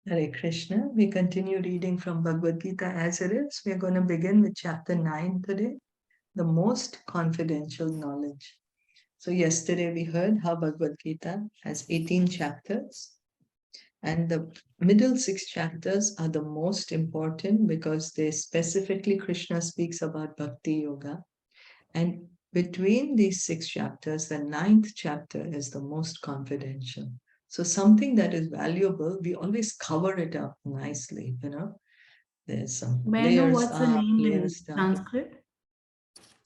Hare Krishna. We continue reading from Bhagavad Gita as it is. We are going to begin with chapter 9 today, the most confidential knowledge. So yesterday we heard how Bhagavad Gita has 18 chapters, and the middle 6 chapters are the most important because they specifically Krishna speaks about Bhakti Yoga. And between these 6 chapters, the 9th chapter is the most confidential. So something that is valuable, we always cover it up nicely, There's some May I know layers what's the up, name in layers down. Sanskrit?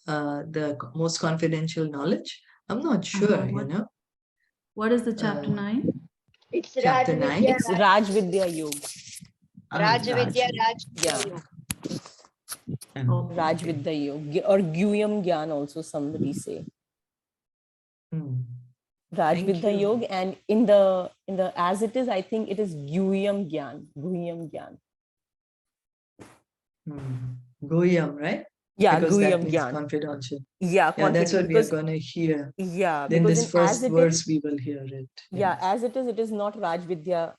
The most confidential knowledge. I'm not sure, What is the chapter 9? It's Chapter Raj 9. Vidya. It's Raj Vidya Yoga. Raj Vidya, Raj. Raj Yeah. Vidya. Okay. Raj Vidya Yoga or Gyuyam Gyan also somebody say. Raj Thank Vidya you. Yoga, and in the as it is, I think it is Gyuyam Gyan. Gyuyam Gyan. Goyam, right? Yeah, Because that Gyuyam means Gyan. confidential. Yeah, That's what we are going to hear. Yeah, Then because this in first as it verse is, we will hear it. Yeah, as it is not Raj Vidya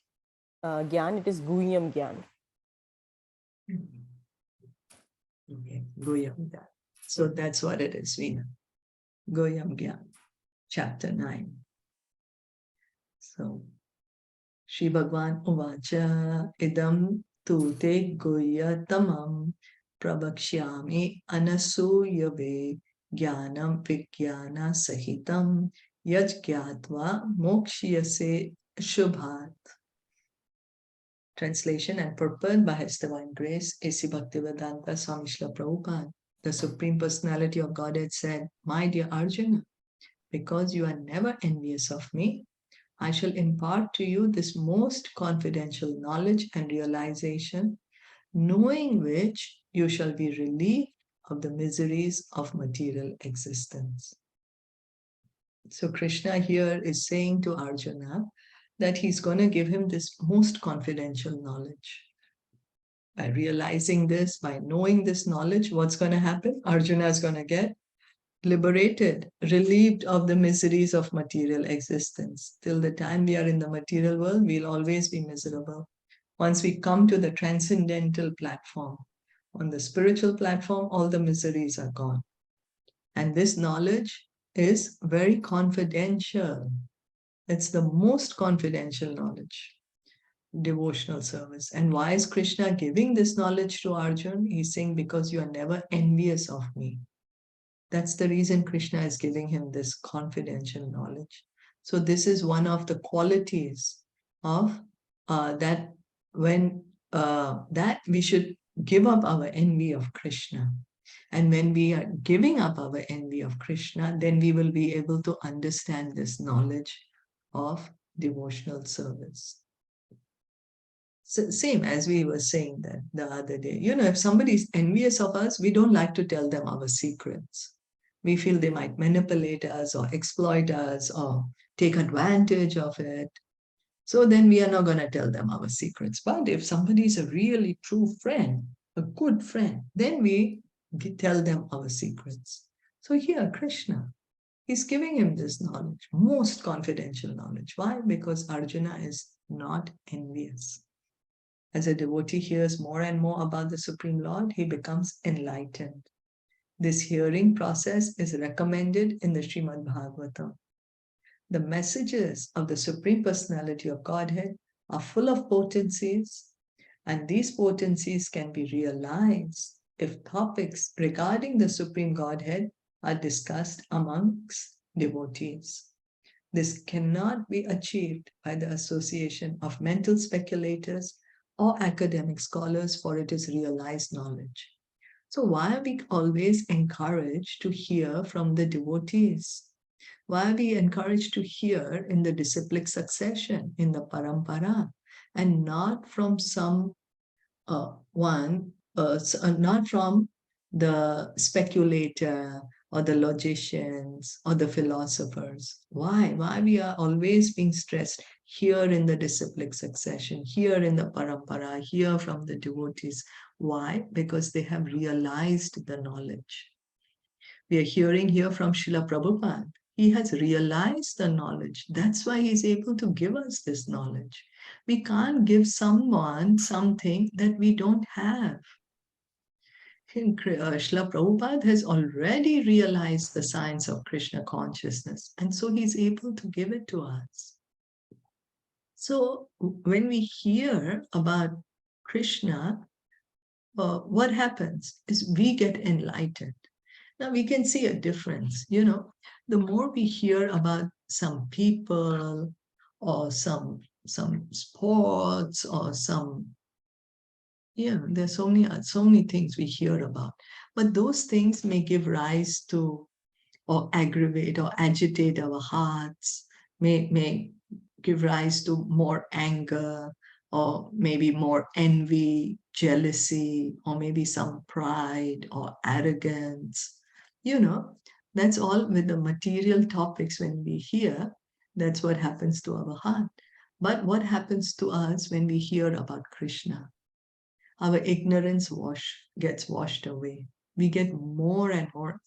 Gyan, it is Gyuyam Gyan. Okay, Goyam Gyan. So that's what it is, Veena. Goyam Gyan, chapter 9. So, Shri Bhagwan Uvacha Idam Tu Te Goyatamam Prabhakshyami Anasuyave Jnanam Vijnana Sahitam Yajgyatva Mokshyase Shubhat. Translation and purport by His Divine Grace, A.C. Bhaktivedanta Swami Srila Prabhupada. The Supreme Personality of Godhead said, "My dear Arjuna, because you are never envious of me, I shall impart to you this most confidential knowledge and realization, knowing which you shall be relieved of the miseries of material existence." So Krishna here is saying to Arjuna that he's going to give him this most confidential knowledge. By realizing this, by knowing this knowledge, what's going to happen? Arjuna is going to get liberated, relieved of the miseries of material existence. Till the time we are in the material world, we'll always be miserable. Once we come to the transcendental platform, on the spiritual platform, all the miseries are gone. And this knowledge is very confidential. It's the most confidential knowledge, devotional service. And why is Krishna giving this knowledge to Arjuna? He's saying, because you are never envious of me. That's the reason Krishna is giving him this confidential knowledge. So this is one of the qualities of that we should give up our envy of Krishna. And when we are giving up our envy of Krishna, then we will be able to understand this knowledge of devotional service. So same as we were saying that the other day. If somebody is envious of us, we don't like to tell them our secrets. We feel they might manipulate us or exploit us or take advantage of it. So then we are not going to tell them our secrets. But if somebody is a really true friend, a good friend, then we tell them our secrets. So here, Krishna, he's giving him this knowledge, most confidential knowledge. Why? Because Arjuna is not envious. As a devotee hears more and more about the Supreme Lord, he becomes enlightened. This hearing process is recommended in the Srimad Bhagavatam. The messages of the Supreme Personality of Godhead are full of potencies, and these potencies can be realized if topics regarding the Supreme Godhead are discussed amongst devotees. This cannot be achieved by the association of mental speculators or academic scholars, for it is realized knowledge. So why are we always encouraged to hear from the devotees? Why are we encouraged to hear in the disciplic succession, in the parampara, and not from not from the speculator or the logicians or the philosophers? Why? Why we are always being stressed here in the disciplic succession, here in the parampara, here from the devotees? Why? Because they have realized the knowledge. We are hearing here from Srila Prabhupada. He has realized the knowledge. That's why he's able to give us this knowledge. We can't give someone something that we don't have. Srila Prabhupada has already realized the science of Krishna consciousness, and so he's able to give it to us. So when we hear about Krishna, what happens is we get enlightened. Now we can see a difference, the more we hear about some people or some sports or there's so many things we hear about, but those things may give rise to or aggravate or agitate our hearts, may give rise to more anger or maybe more envy, jealousy, or maybe some pride or arrogance. That's all with the material topics when we hear. That's what happens to our heart. But what happens to us when we hear about Krishna? Our ignorance gets washed away. We get more and more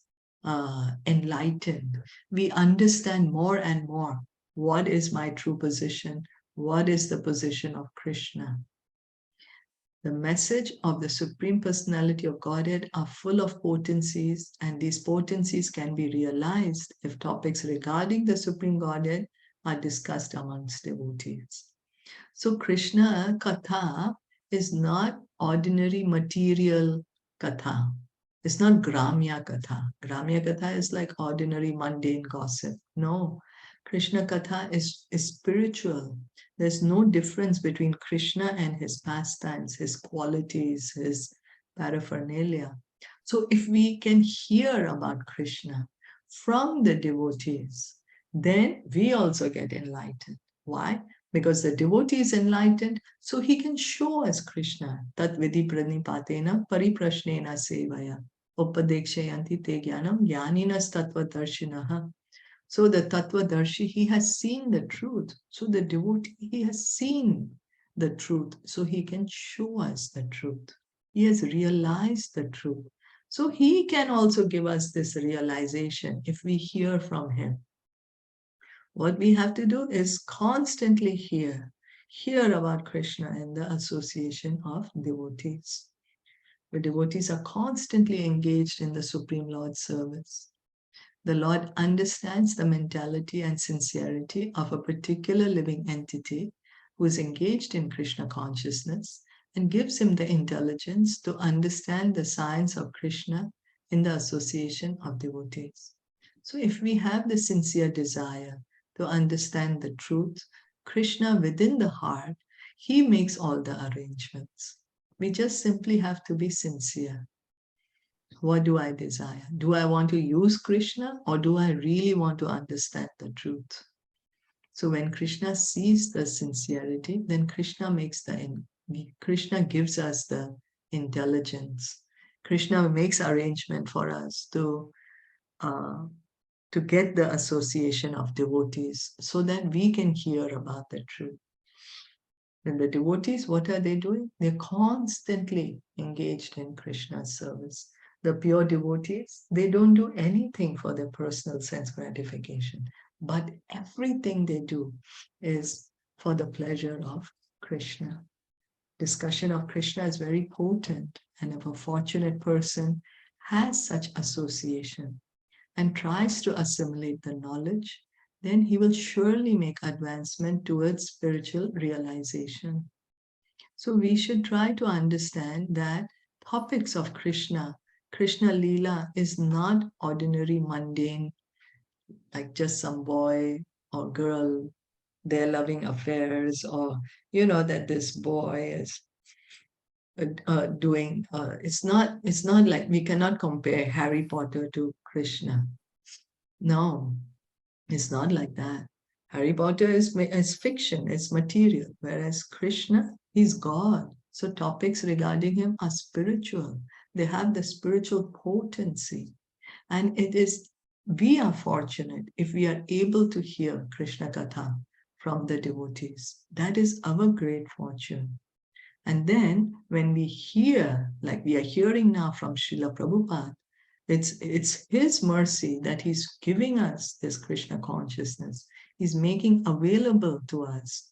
enlightened. We understand more and more what is my true position, what is the position of Krishna. The message of the Supreme Personality of Godhead are full of potencies, and these potencies can be realized if topics regarding the Supreme Godhead are discussed amongst devotees. So Krishna Katha is not ordinary material Katha. It's not Gramya Katha. Gramya Katha is like ordinary mundane gossip. No, Krishna Katha is spiritual. There's no difference between Krishna and his pastimes, his qualities, his paraphernalia. So if we can hear about Krishna from the devotees, then we also get enlightened. Why? Because the devotee is enlightened, so he can show us Krishna. Tat vidhi pranipatena pariprashnena sevaya upadekshayanti te jnanam jnaninas tattvadarshinaha. So the tattvadarshi, he has seen the truth. So the devotee, he has seen the truth. So he can show us the truth. He has realized the truth. So he can also give us this realization if we hear from him. What we have to do is constantly hear about Krishna and the association of devotees. The devotees are constantly engaged in the Supreme Lord's service. The Lord understands the mentality and sincerity of a particular living entity who is engaged in Krishna consciousness and gives him the intelligence to understand the science of Krishna in the association of devotees. So if we have the sincere desire to understand the truth, Krishna within the heart, he makes all the arrangements. We just simply have to be sincere. What do I desire? Do I want to use Krishna, or do I really want to understand the truth? So when Krishna sees the sincerity, then Krishna gives us the intelligence. Krishna makes arrangement for us to get the association of devotees so that we can hear about the truth. And the devotees, what are they doing? They're constantly engaged in Krishna's service. The pure devotees, they don't do anything for their personal sense gratification, but everything they do is for the pleasure of Krishna. Discussion of Krishna is very potent, and if a fortunate person has such association and tries to assimilate the knowledge, then he will surely make advancement towards spiritual realization. So we should try to understand that topics of Krishna Leela is not ordinary mundane, like just some boy or girl, their loving affairs, or that this boy is doing. It's not like we cannot compare Harry Potter to Krishna. No, it's not like that. Harry Potter is fiction, it's material, whereas Krishna, he's God. So topics regarding him are spiritual. They have the spiritual potency. And we are fortunate if we are able to hear Krishna Katha from the devotees. That is our great fortune. And then when we hear, like we are hearing now from Srila Prabhupada, It's his mercy that he's giving us this Krishna consciousness. He's making available to us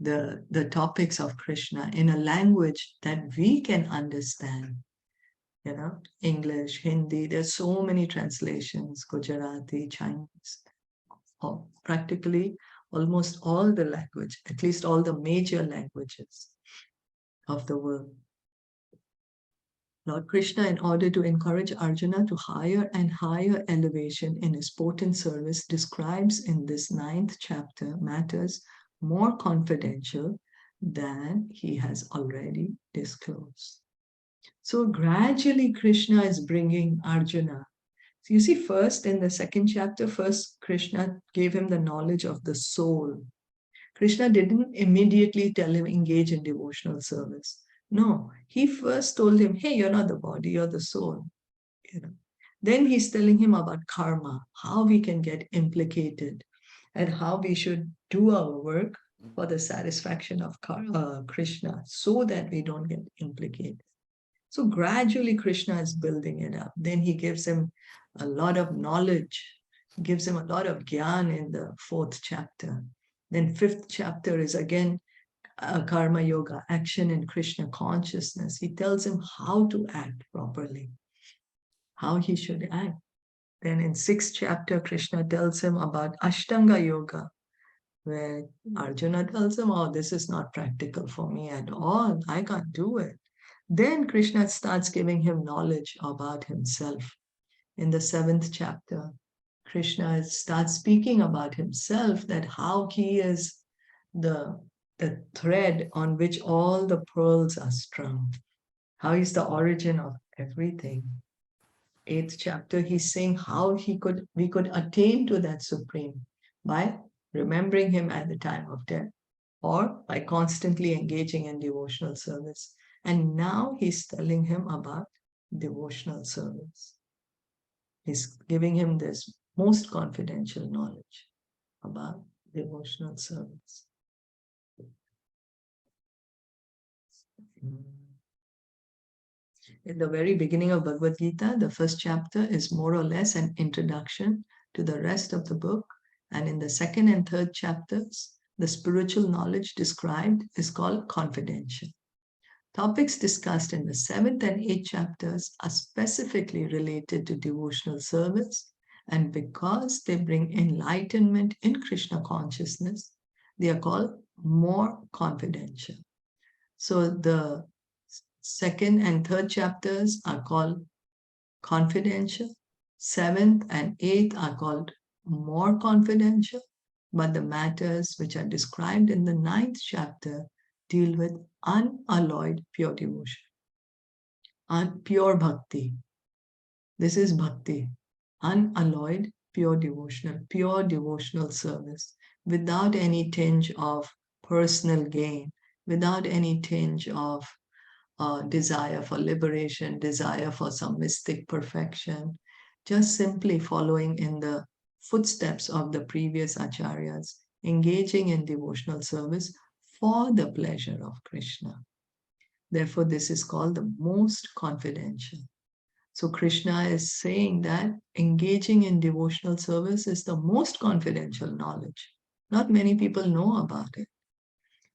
the topics of Krishna in a language that we can understand. English, Hindi, there's so many translations, Gujarati, Chinese, practically almost all the language, at least all the major languages of the world. Lord Krishna, in order to encourage Arjuna to higher and higher elevation in his potent service, describes in this 9th chapter matters more confidential than he has already disclosed. So gradually Krishna is bringing Arjuna. So you see, first in the 2nd chapter, first Krishna gave him the knowledge of the soul. Krishna didn't immediately tell him engage in devotional service. No, he first told him, hey, you're not the body, you're the soul. Then he's telling him about karma, how we can get implicated and how we should do our work for the satisfaction of Krishna so that we don't get implicated. So gradually Krishna is building it up. Then he gives him a lot of knowledge, gives him a lot of gyan in the 4th chapter. Then 5th chapter is again karma yoga, action in Krishna consciousness. He tells him how to act properly, how he should act. Then in 6th chapter, Krishna tells him about Ashtanga yoga, where Arjuna tells him, oh, this is not practical for me at all. I can't do it. Then Krishna starts giving him knowledge about himself. In the 7th chapter, Krishna starts speaking about himself, that how he is the thread on which all the pearls are strung, how he's the origin of everything. 8th chapter, he's saying how we could attain to that Supreme by remembering him at the time of death or by constantly engaging in devotional service. And now he's telling him about devotional service. He's giving him this most confidential knowledge about devotional service. In the very beginning of Bhagavad Gita, the 1st chapter is more or less an introduction to the rest of the book. And in the 2nd and 3rd chapters, the spiritual knowledge described is called confidential. Topics discussed in the 7th and 8th chapters are specifically related to devotional service, and because they bring enlightenment in Krishna consciousness, they are called more confidential. So the 2nd and 3rd chapters are called confidential. 7th and 8th are called more confidential, but the matters which are described in the 9th chapter deal with unalloyed pure devotion, pure bhakti. This is bhakti, unalloyed pure devotional service, without any tinge of personal gain, without any tinge of desire for liberation, desire for some mystic perfection, just simply following in the footsteps of the previous acharyas, engaging in devotional service for the pleasure of Krishna. Therefore, this is called the most confidential. So Krishna is saying that engaging in devotional service is the most confidential knowledge. Not many people know about it.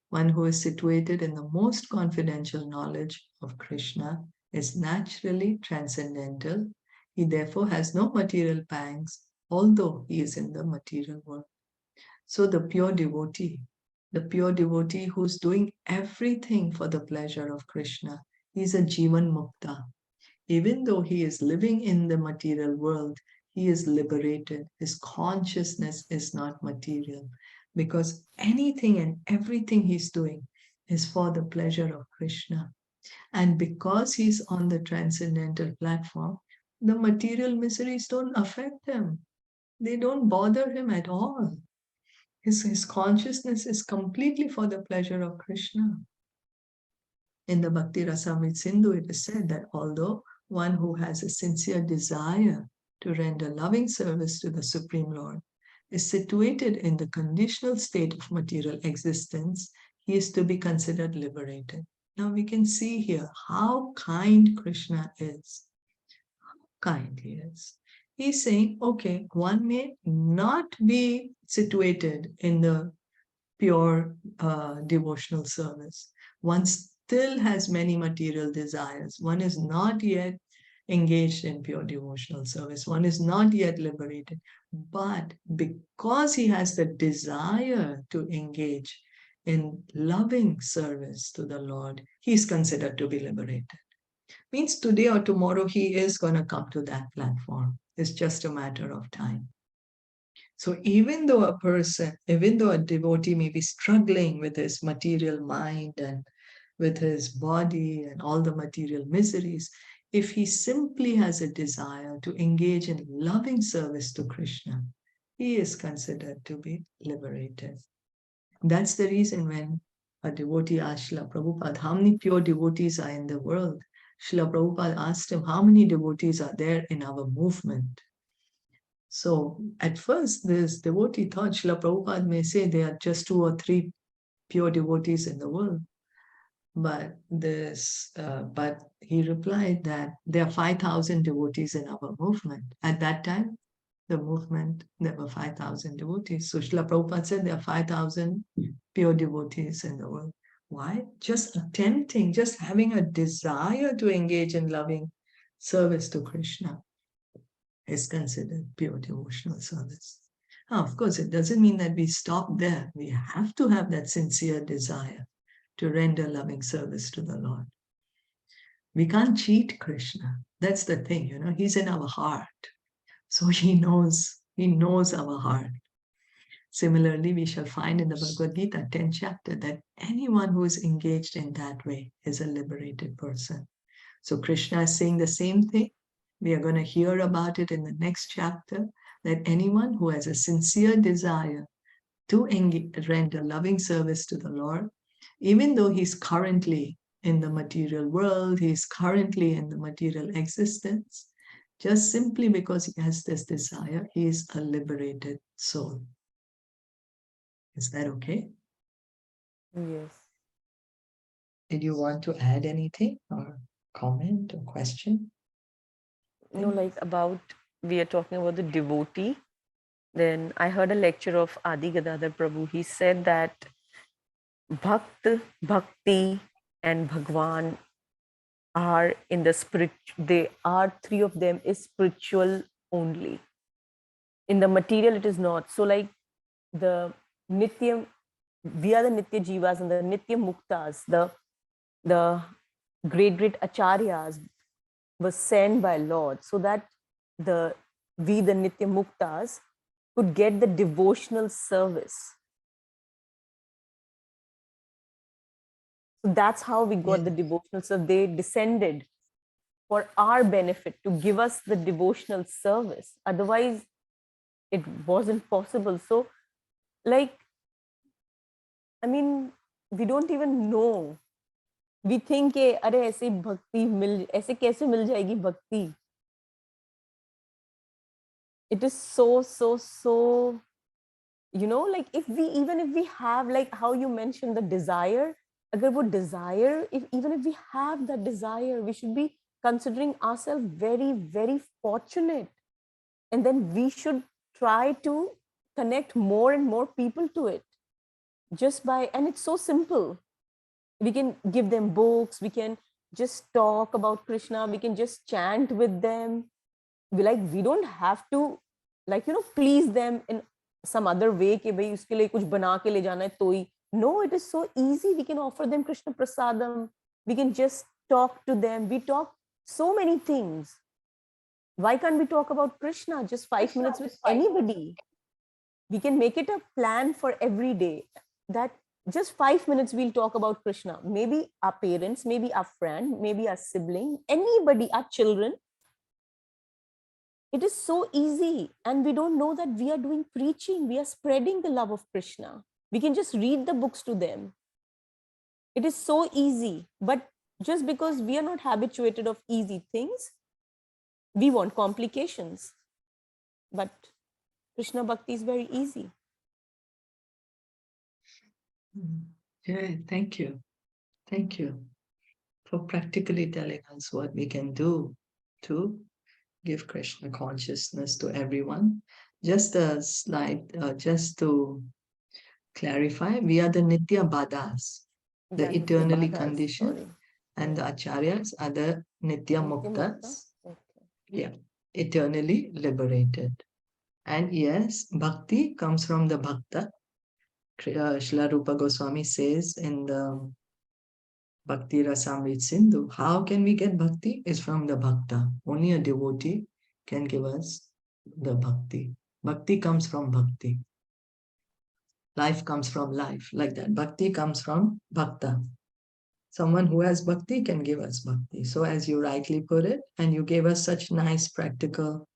One who is situated in the most confidential knowledge of Krishna is naturally transcendental. He therefore has no material pangs, although he is in the material world. So the pure devotee who's doing everything for the pleasure of Krishna, he's a Jivan Mukta. Even though he is living in the material world, he is liberated. His consciousness is not material, because anything and everything he's doing is for the pleasure of Krishna. And because he's on the transcendental platform, the material miseries don't affect him. They don't bother him at all. His consciousness is completely for the pleasure of Krishna. In the Bhakti Rasamrita Sindhu, it is said that although one who has a sincere desire to render loving service to the Supreme Lord is situated in the conditional state of material existence, he is to be considered liberated. Now we can see here how kind Krishna is, kind he is. He's saying, okay, one may not be situated in the pure devotional service. One still has many material desires. One is not yet engaged in pure devotional service. One is not yet liberated. But because he has the desire to engage in loving service to the Lord, he is considered to be liberated. Means today or tomorrow he is going to come to that platform. It's just a matter of time. So even though a devotee may be struggling with his material mind and with his body and all the material miseries, if he simply has a desire to engage in loving service to Krishna, he is considered to be liberated. That's the reason when a devotee asked Srila Prabhupada, how many pure devotees are in the world? Srila Prabhupada asked him, how many devotees are there in our movement? So at first, this devotee thought Srila Prabhupada may say there are just 2 or 3 pure devotees in the world. But he replied that there are 5,000 devotees in our movement. At that time, the movement, there were 5,000 devotees. So Srila Prabhupada said there are 5,000 pure devotees in the world. Why? Just attempting, just having a desire to engage in loving service to Krishna is considered pure devotional service. Now, of course, it doesn't mean that we stop there. We have to have that sincere desire to render loving service to the Lord. We can't cheat Krishna. That's the thing, he's in our heart. So he knows our heart. Similarly, we shall find in the Bhagavad Gita, 10th chapter, that anyone who is engaged in that way is a liberated person. So Krishna is saying the same thing. We are going to hear about it in the next chapter, that anyone who has a sincere desire to render loving service to the Lord, even though he's currently in the material world, he's currently in the material existence, just simply because he has this desire, he is a liberated soul. Is that okay? Yes. Did you want to add anything or comment or question? No, like we are talking about the devotee. Then I heard a lecture of Adi Gadadhar Prabhu. He said that Bhakt, Bhakti, and Bhagwan are in the spirit. They are 3 of them is spiritual only. In the material, it is not. So, like the Nitya, we are the Nitya Jivas and the Nitya Muktas, the great Acharyas was sent by Lord so that the Nitya Muktas could get the devotional service. So that's how we got the devotional service. They descended for our benefit to give us the devotional service. Otherwise, it wasn't possible. So, like, I mean, we don't even know. We think, अरे ऐसे भक्ति ऐसे कैसे मिल जाएगी भक्ति? It is so, like if we have, like how you mentioned the desire, agar wo desire, even if we have that desire, we should be considering ourselves very, very fortunate. And then we should try to connect more and more people to it. And it's so simple. We can give them books, we can just talk about Krishna, we can just chant with them. We don't have to, please them in some other way कि भाई उसके लिए कुछ बना के ले जाना है तो ही. No, it is so easy. We can offer them Krishna Prasadam. We can just talk to them. We talk so many things. Why can't we talk about Krishna just 5 minutes with anybody? We can make it a plan for every day that just 5 minutes we'll talk about Krishna. Maybe our parents, maybe our friend, maybe our sibling, anybody, our children. It is so easy, and we don't know that we are doing preaching. We are spreading the love of Krishna. We can just read the books to them. It is so easy, but just because we are not habituated of easy things, we want complications. But Krishna Bhakti is very easy. Yeah, thank you. Thank you for practically telling us what we can do to give Krishna consciousness to everyone. Just a slide, just to clarify, we are the Nitya Badas, the Yeah, Nitya eternally Badas, conditioned, sorry. and the Acharyas are the Nitya Nitya Mukta? Muktas, Okay. yeah, eternally liberated. And yes, bhakti comes from the bhakta. Srila Rupa Goswami says in the Bhakti Rasamrit Sindhu, how can we get bhakti? Is from the bhakta. Only a devotee can give us the bhakti. Bhakti comes from bhakti. Life comes from life, like that. Bhakti comes from bhakta. Someone who has bhakti can give us bhakti. So as you rightly put it, and you gave us such nice practical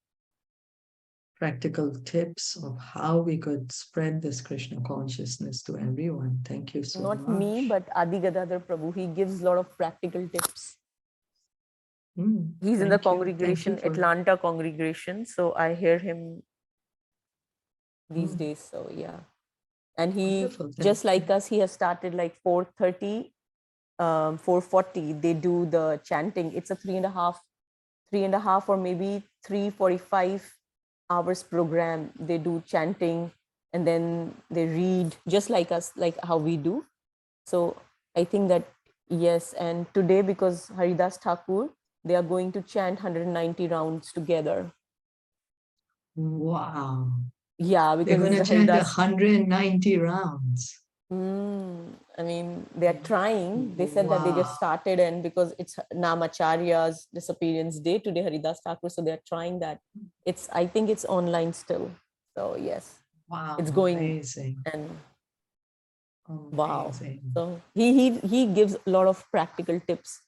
tips of how we could spread this Krishna consciousness to everyone. Thank you so Not much. me, but Adi Gadadhar Prabhu. He gives a lot of practical tips. He's in the congregation, Atlanta congregation. So I hear him these days. So yeah. And he, just like us, he has started like 4:30, 4:40. They do the chanting. It's a 3.5 or maybe 3:45 hours program. They do chanting and then they read just like us, like how we do. So I think that, yes. And today, because Haridas Thakur, they are going to chant 190 rounds together. Wow. Yeah, because they're going to chant 190 rounds. I mean, they are trying. They said that they just started, and because it's Namacharya's disappearance day today, Haridas Thakur, so they are trying that. I think it's online still. So yes, it's going amazing. And amazing. Wow. So he gives a lot of practical tips.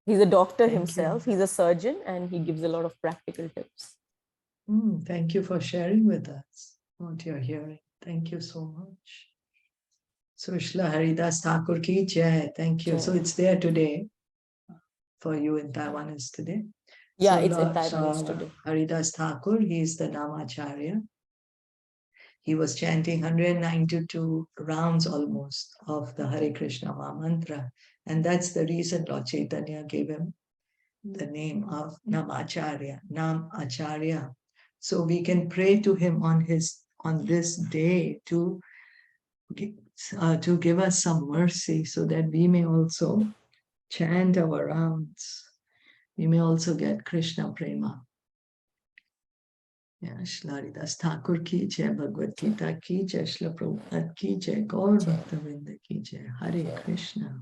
He's a doctor himself. He's a surgeon, and he gives a lot of practical tips. Thank you for sharing with us what you're hearing. Thank you so much. So Shla Haridas Thakur ki jai. Thank you. So it's there today. For you in Taiwan is today. Yeah, so it's in Taiwan today. Haridas Thakur, he is the Namacharya. He was chanting 192 rounds almost of the Hare Krishna mantra. And that's the reason Lord Chaitanya gave him the name of Namacharya, Nam Acharya. So we can pray to him on this day to give us some mercy so that we may also chant our rounds. We may also get Krishna Prema. Yeah, Shla Haridas Thakur ki jai, Bhagavad Gita ki jai, Shla Prabhupada ki jai, Gaur Bhaktavinda ki jai, Hare Krishna.